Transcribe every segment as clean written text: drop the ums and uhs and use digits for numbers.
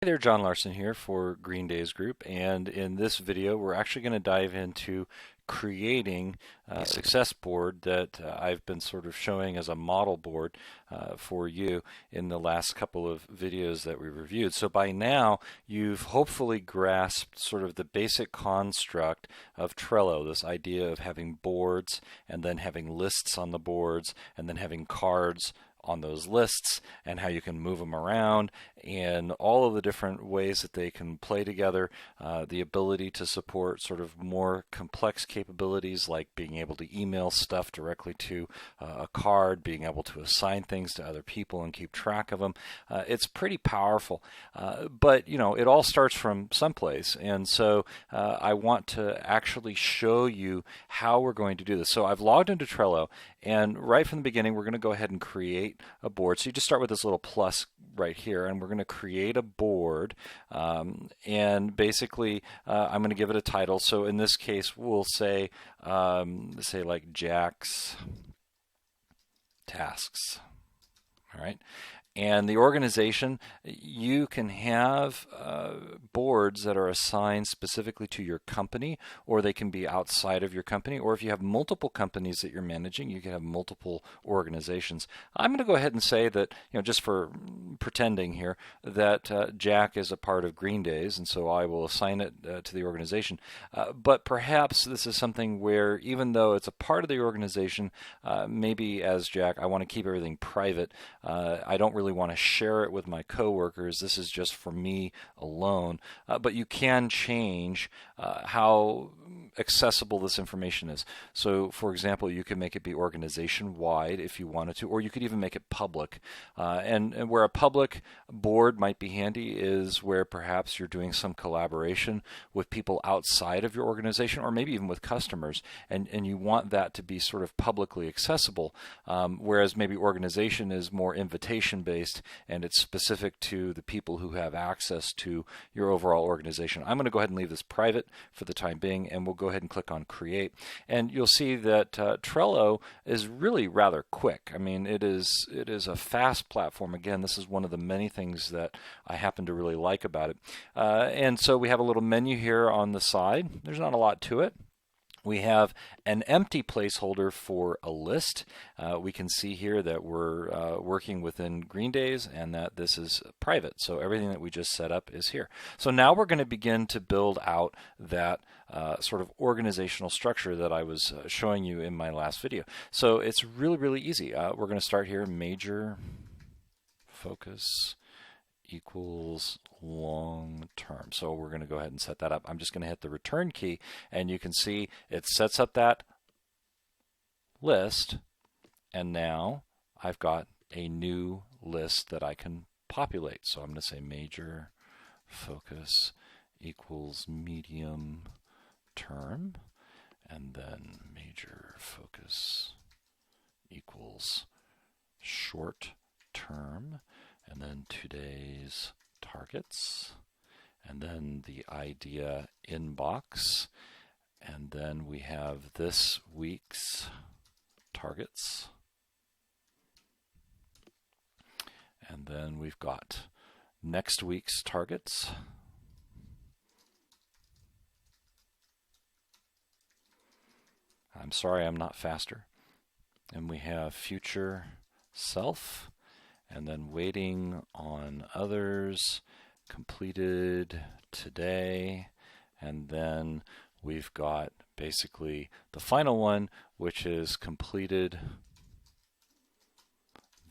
Hey there, John Larson here for Green Days Group, and in this video we're actually going to dive into creating a success board that I've been sort of showing as a model board for you in the last couple of videos that we reviewed. So by now you've hopefully grasped sort of the basic construct of Trello, this idea of having boards and then having lists on the boards and then having cards on those lists, and how you can move them around, and all of the different ways that they can play together, the ability to support sort of more complex capabilities like being able to email stuff directly to a card, being able to assign things to other people and keep track of them. It's pretty powerful, but you know, it all starts from someplace, and so I want to actually show you how we're going to do this. So I've logged into Trello, and right from the beginning we're going to go ahead and create a board. So you just start with this little plus right here, and we're going to create a board, and basically I'm going to give it a title. So in this case we'll say like Jack's tasks. All right. And the organization, you can have boards that are assigned specifically to your company, or they can be outside of your company, or if you have multiple companies that you're managing, you can have multiple organizations. I'm going to go ahead and say that, you know, just for pretending here, that Jack is a part of Green Days, and so I will assign it to the organization. But perhaps this is something where, even though it's a part of the organization, maybe as Jack, I want to keep everything private. I don't really want to share it with my coworkers. This is just for me alone. But you can change how accessible this information is. So, for example, you can make it be organization-wide if you wanted to, or you could even make it public. And where a public board might be handy is where perhaps you're doing some collaboration with people outside of your organization, or maybe even with customers, and you want that to be sort of publicly accessible, whereas maybe organization is more invitation-based, and it's specific to the people who have access to your overall organization. I'm going to go ahead and leave this private for the time being, and we'll go ahead and click on Create. And you'll see that Trello is really rather quick. I mean, it is a fast platform. Again, this is one of the many things that I happen to really like about it. And so we have a little menu here on the side. There's not a lot to it. We have an empty placeholder for a list. We can see here that we're working within Green Days and that this is private. So everything that we just set up is here. So now we're going to begin to build out that sort of organizational structure that I was showing you in my last video. So it's really, really easy. We're going to start here, major focus equals long term. So we're going to go ahead and set that up. I'm just going to hit the return key, and you can see it sets up that list, and now I've got a new list that I can populate. So I'm going to say major focus equals medium term, and then major focus equals short term, and then today's targets, and then the idea inbox, and then we have this week's targets, and then we've got next week's targets, I'm sorry I'm not faster, and we have future self, and then waiting on others, completed today, and then we've got basically the final one, which is completed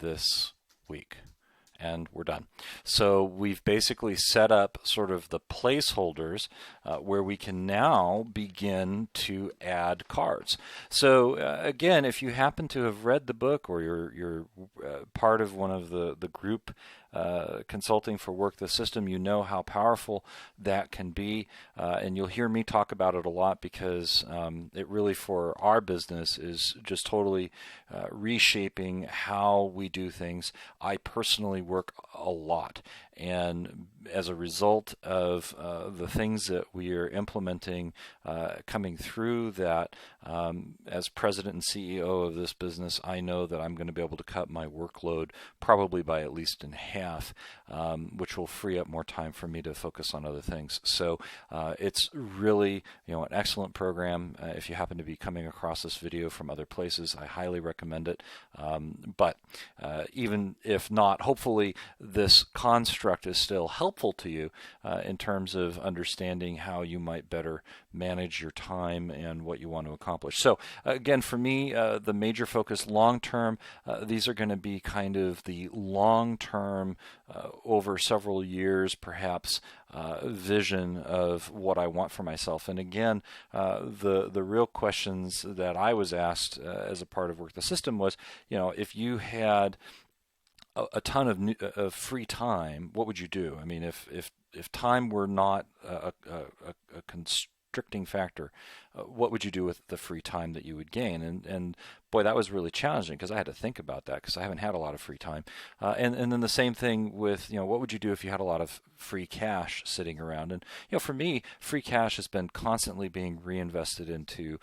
this week. And we're done. So we've basically set up sort of the placeholders where we can now begin to add cards. So again, if you happen to have read the book, or you're part of one of the group consulting for Work the System, you know how powerful that can be, and you'll hear me talk about it a lot because it really, for our business, is just totally reshaping how we do things. I personally work a lot, And as a result of the things that we are implementing coming through that, as president and CEO of this business, I know that I'm going to be able to cut my workload probably by at least in half, which will free up more time for me to focus on other things. So it's really, an excellent program. If you happen to be coming across this video from other places, I highly recommend it. But even if not, hopefully this construct is still helpful to you in terms of understanding how you might better manage your time and what you want to accomplish. So again, for me, the major focus long term, these are going to be kind of the long term, over several years perhaps, vision of what I want for myself. And again, the real questions that I was asked as a part of Work the System was, if you had a ton of free time, what would you do? I mean, if time were not a constricting factor, what would you do with the free time that you would gain? And boy, that was really challenging because I had to think about that because I haven't had a lot of free time. And then the same thing with, what would you do if you had a lot of free cash sitting around? And, for me, free cash has been constantly being reinvested into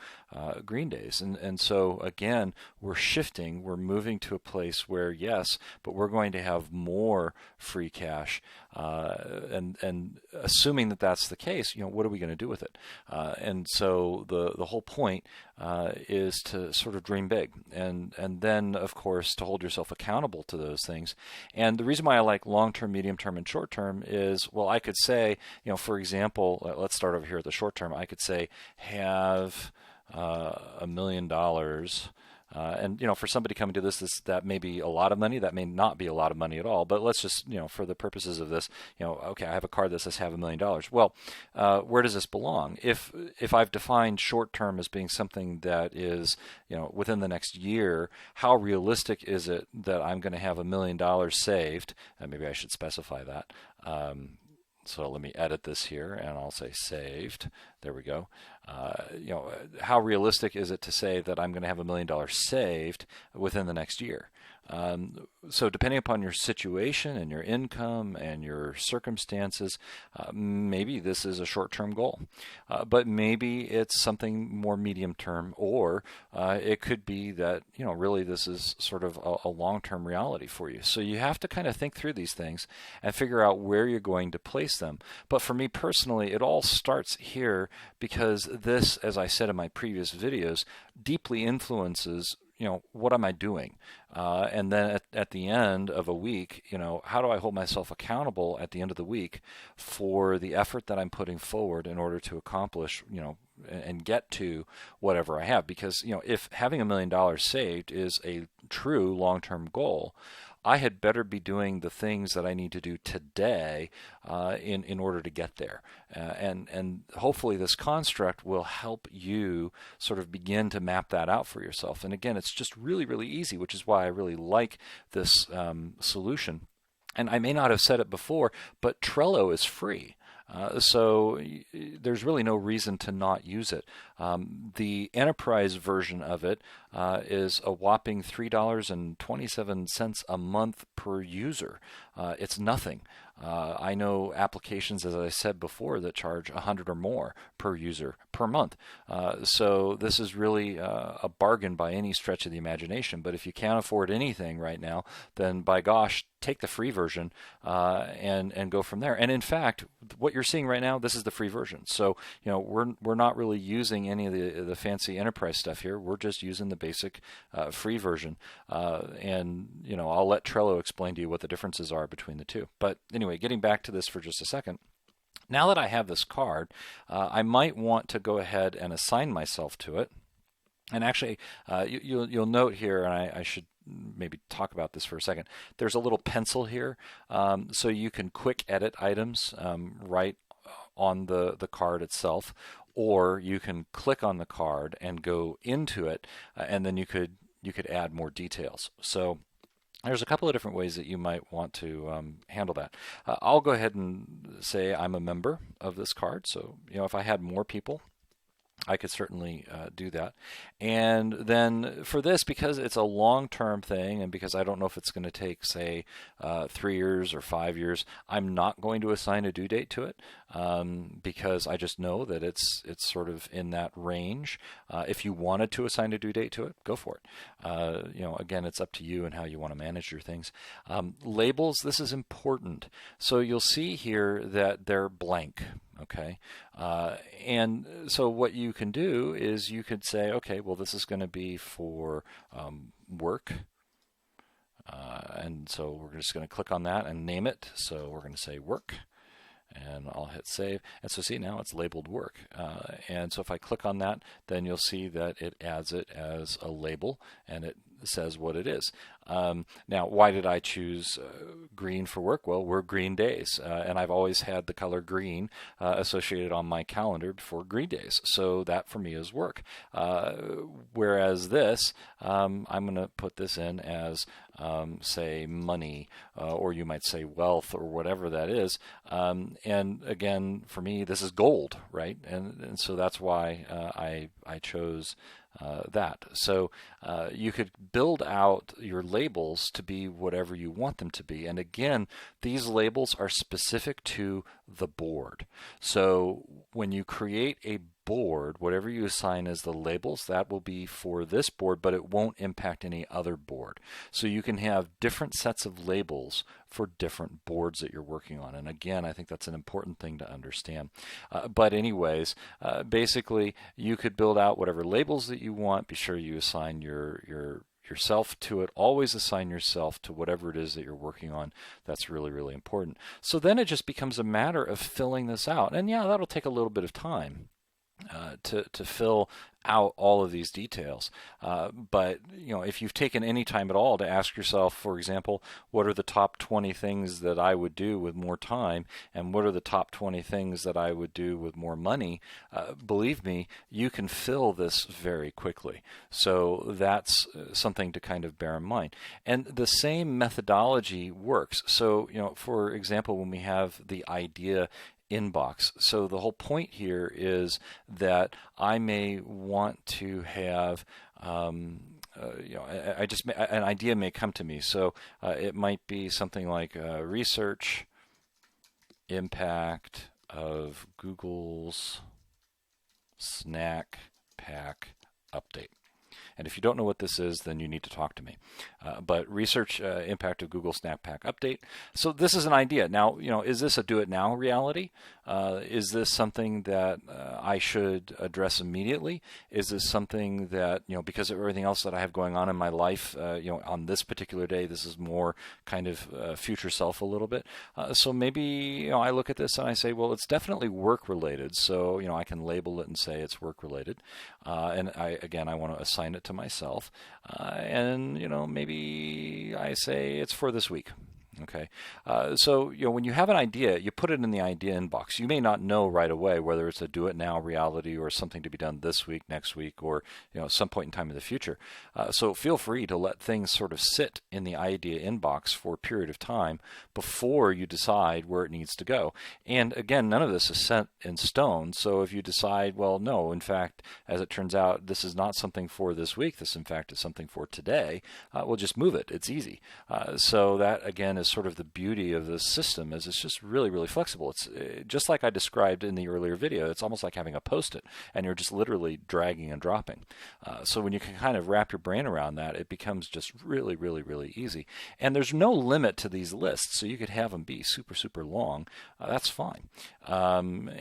Green Days. And so, again, we're moving to a place where, yes, but we're going to have more free cash. And assuming that that's the case, what are we going to do with it? And so the whole point is to sort of dream big, and then of course to hold yourself accountable to those things. And the reason why I like long-term, medium-term, and short-term is, well, I could say, for example, let's start over here at the short-term. I could say have $1 million. And for somebody coming to this, that may be a lot of money. That may not be a lot of money at all. But let's just, for the purposes of this, okay, I have a card that says have $1 million. Well, where does this belong? If I've defined short term as being something that is, within the next year, how realistic is it that I'm going to have $1 million saved? Maybe I should specify that. So let me edit this here, and I'll say saved. There we go. How realistic is it to say that I'm going to have $1 million saved within the next year? So depending upon your situation and your income and your circumstances, maybe this is a short-term goal, but maybe it's something more medium-term, or it could be that really this is sort of a long-term reality for you. So you have to kind of think through these things and figure out where you're going to place them. But for me personally, it all starts here because this, as I said in my previous videos, deeply influences what am I doing? And then at the end of a week, how do I hold myself accountable at the end of the week for the effort that I'm putting forward in order to accomplish, and get to whatever I have? Because, if having $1 million saved is a true long-term goal, I had better be doing the things that I need to do today in order to get there. And hopefully this construct will help you sort of begin to map that out for yourself. And again, it's just really, really easy, which is why I really like this solution. And I may not have said it before, but Trello is free. So there's really no reason to not use it. The enterprise version of it is a whopping $3.27 a month per user. It's nothing. I know applications, as I said before, that charge 100 or more per user per month. So this is really a bargain by any stretch of the imagination. But if you can't afford anything right now, then by gosh, take the free version and go from there. And in fact, what you're seeing right now, this is the free version. So we're not really using any of the fancy enterprise stuff here. We're just using the basic free version. And I'll let Trello explain to you what the differences are between the two. But anyway, getting back to this for just a second. Now that I have this card, I might want to go ahead and assign myself to it. And actually, you'll note here, and I should maybe talk about this for a second. There's a little pencil here, so you can quick edit items right on the card itself, or you can click on the card and go into it, and then you could add more details. So there's a couple of different ways that you might want to handle that. I'll go ahead and say I'm a member of this card. So if I had more people, I could certainly do that. And then for this, because it's a long-term thing, and because I don't know if it's going to take, say, 3 years or 5 years, I'm not going to assign a due date to it, because I just know that it's sort of in that range. If you wanted to assign a due date to it, go for it. Again, it's up to you and how you want to manage your things. Labels, this is important. So you'll see here that they're blank. Okay, and so what you can do is you could say, okay, well, this is going to be for work, and so we're just going to click on that and name it. So we're going to say work, and I'll hit save. And so see, now it's labeled work. And so if I click on that, then you'll see that it adds it as a label, and it says what it is. Now, why did I choose green for work? Well, we're green days, and I've always had the color green associated on my calendar for green days. So that for me is work. Whereas this, I'm going to put this in as, say, money, or you might say wealth, or whatever that is. And again, for me, this is gold, right? And so that's why I chose that. So you could build out your labels to be whatever you want them to be. And again, these labels are specific to the board. So when you create a board, whatever you assign as the labels, that will be for this board, but it won't impact any other board. So you can have different sets of labels for different boards that you're working on. And again, I think that's an important thing to understand. But anyways, basically, you could build out whatever labels that you want. Be sure you assign yourself to it. Always assign yourself to whatever it is that you're working on. That's really, really important. So then it just becomes a matter of filling this out. And yeah, that'll take a little bit of time to fill out all of these details. But if you've taken any time at all to ask yourself, for example, what are the top 20 things that I would do with more time, and what are the top 20 things that I would do with more money, believe me, you can fill this very quickly. So that's something to kind of bear in mind. And the same methodology works. So, for example, when we have the idea inbox. So the whole point here is that I may want to have, an idea may come to me. So it might be something like research impact of Google's snack pack update. And if you don't know what this is, then you need to talk to me. But research impact of Google Snack Pack update. So this is an idea. Now, is this a do it now reality? Is this something that I should address immediately? Is this something that, because of everything else that I have going on in my life, on this particular day, this is more kind of future self a little bit. So maybe, I look at this and I say, well, it's definitely work related. So, I can label it and say it's work related. And I want to assign it to myself. And, maybe I say it's for this week. Okay, so when you have an idea, you put it in the idea inbox. You may not know right away whether it's a do it now reality or something to be done this week, next week, or some point in time in the future. So feel free to let things sort of sit in the idea inbox for a period of time before you decide where it needs to go. And again, none of this is set in stone. So if you decide, well, no, in fact, as it turns out, this is not something for this week. This, in fact, is something for today. We'll just move it. It's easy. So that again is sort of the beauty of this system, is it's just really, really flexible. It's just like I described in the earlier video. It's almost like having a Post-it, and you're just literally dragging and dropping. So when you can kind of wrap your brain around that, it becomes just really, really, really easy. And there's no limit to these lists, so you could have them be super, super long. That's fine. And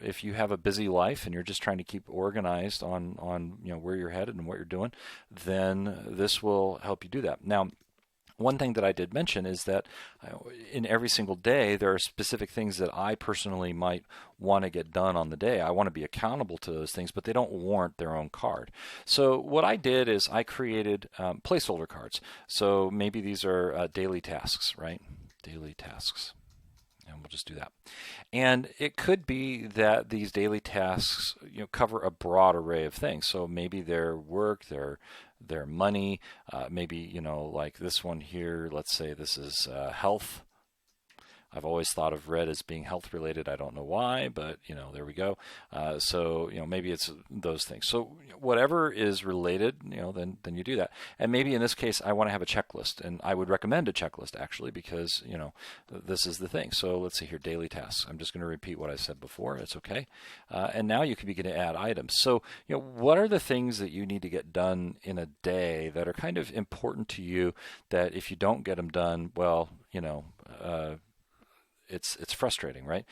if you have a busy life and you're just trying to keep organized on where you're headed and what you're doing, then this will help you do that. Now, one thing that I did mention is that in every single day, there are specific things that I personally might want to get done on the day. I want to be accountable to those things, but they don't warrant their own card. So what I did is I created placeholder cards. So maybe these are daily tasks, right? Daily tasks. And we'll just do that. And it could be that these daily tasks cover a broad array of things. So maybe their work, their money, maybe like this one here, let's say this is health. I've always thought of red as being health related. I don't know why, but there we go. So maybe it's those things. So whatever is related, then you do that. And maybe in this case, I want to have a checklist, and I would recommend a checklist actually, because this is the thing. So let's see here, daily tasks. I'm just going to repeat what I said before. It's okay. And now you can begin to add items. So what are the things that you need to get done in a day that are kind of important to you, that if you don't get them done, well, it's frustrating, right?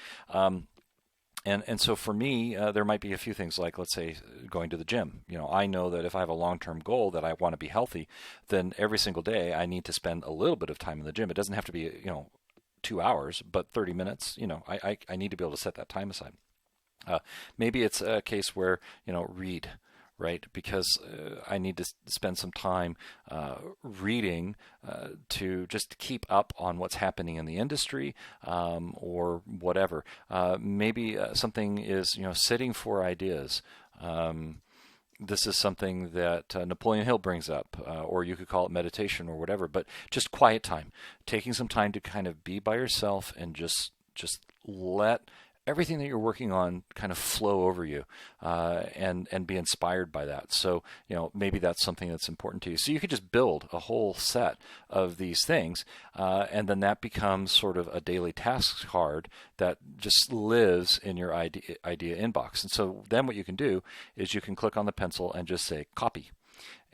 And so for me, there might be a few things like, let's say, going to the gym. I know that if I have a long-term goal that I want to be healthy, then every single day I need to spend a little bit of time in the gym. It doesn't have to be 2 hours, but 30 minutes. I need to be able to set that time aside. Maybe it's a case where read. Right, because I need to spend some time reading to just keep up on what's happening in the industry, or whatever. Maybe something is sitting for ideas. This is something that Napoleon Hill brings up, or you could call it meditation or whatever. But just quiet time, taking some time to kind of be by yourself and just let everything that you're working on kind of flow over you, and be inspired by that. So, maybe that's something that's important to you. So you could just build a whole set of these things, and then that becomes sort of a daily task card that just lives in your idea inbox. And so then what you can do is you can click on the pencil and just say copy.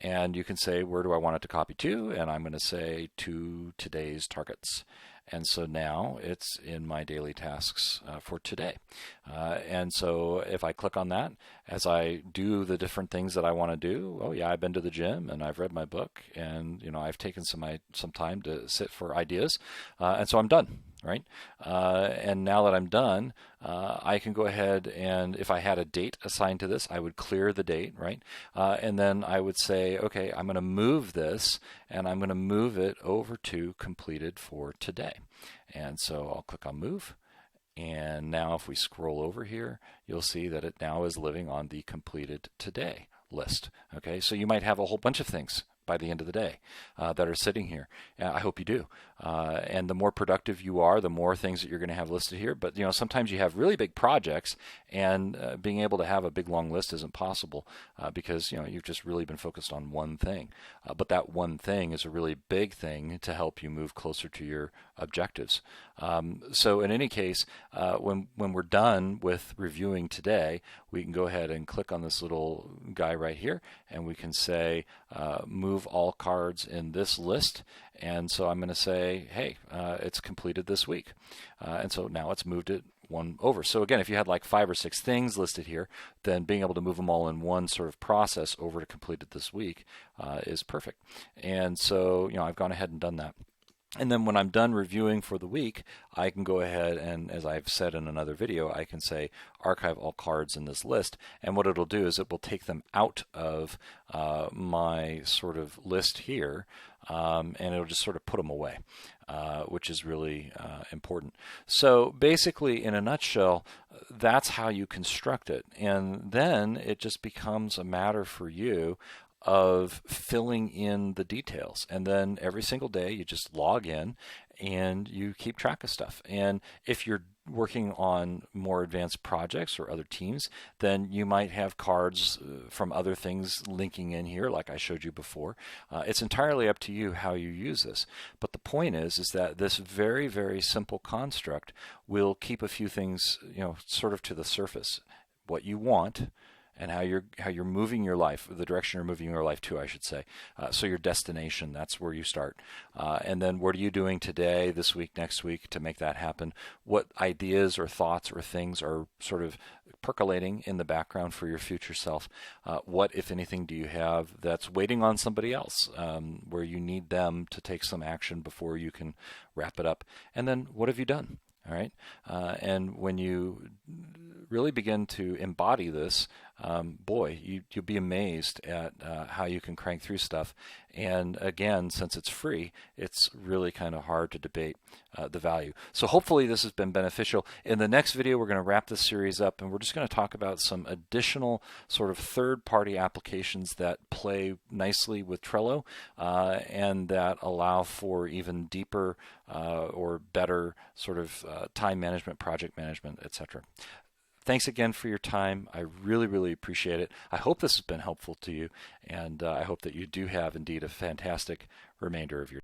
And you can say, where do I want it to copy to? And I'm going to say to today's targets. And so now it's in my daily tasks for today. And so if I click on that, as I do the different things that I want to do, oh yeah, I've been to the gym and I've read my book, and I've taken some time to sit for ideas, and so I'm done. Right? And now that I'm done, I can go ahead and, if I had a date assigned to this, I would clear the date, right? And then I would say, okay, I'm going to move this, and I'm going to move it over to completed for today. And so I'll click on move. And now if we scroll over here, you'll see that it now is living on the completed today list. Okay, so you might have a whole bunch of things by the end of the day that are sitting here. I hope you do. And the more productive you are, the more things that you're going to have listed here. But sometimes you have really big projects, and being able to have a big long list isn't possible because you've just really been focused on one thing. But that one thing is a really big thing to help you move closer to your objectives. So in any case, when we're done with reviewing today, we can go ahead and click on this little guy right here, and we can say move all cards in this list. And so I'm going to say, hey, it's completed this week. And so now it's moved it one over. So again, if you had like 5 or 6 things listed here, then being able to move them all in one sort of process over to completed this week is perfect. And so I've gone ahead and done that. And then when I'm done reviewing for the week, I can go ahead and, as I've said in another video, I can say archive all cards in this list. And what it'll do is it will take them out of my sort of list here, and it'll just sort of put them away, which is really important. So basically, in a nutshell, that's how you construct it. And then it just becomes a matter for you of filling in the details. And then every single day you just log in and you keep track of stuff. And if you're working on more advanced projects or other teams, then you might have cards from other things linking in here, like I showed you before. It's entirely up to you how you use this. But the point is that this very, very simple construct will keep a few things, sort of to the surface. What you want, and how you're moving your life, the direction you're moving your life to, I should say. So your destination, that's where you start. And then what are you doing today, this week, next week to make that happen? What ideas or thoughts or things are sort of percolating in the background for your future self? What, if anything, do you have that's waiting on somebody else, where you need them to take some action before you can wrap it up? And then what have you done? All right. And when you really begin to embody this, boy, you'll be amazed at how you can crank through stuff. And again, since it's free, it's really kind of hard to debate the value. So hopefully this has been beneficial. In the next video, we're going to wrap this series up, and we're just going to talk about some additional sort of third-party applications that play nicely with Trello and that allow for even deeper or better sort of time management, project management, etc. Thanks again for your time. I really, really appreciate it. I hope this has been helpful to you, and I hope that you do have indeed a fantastic remainder of your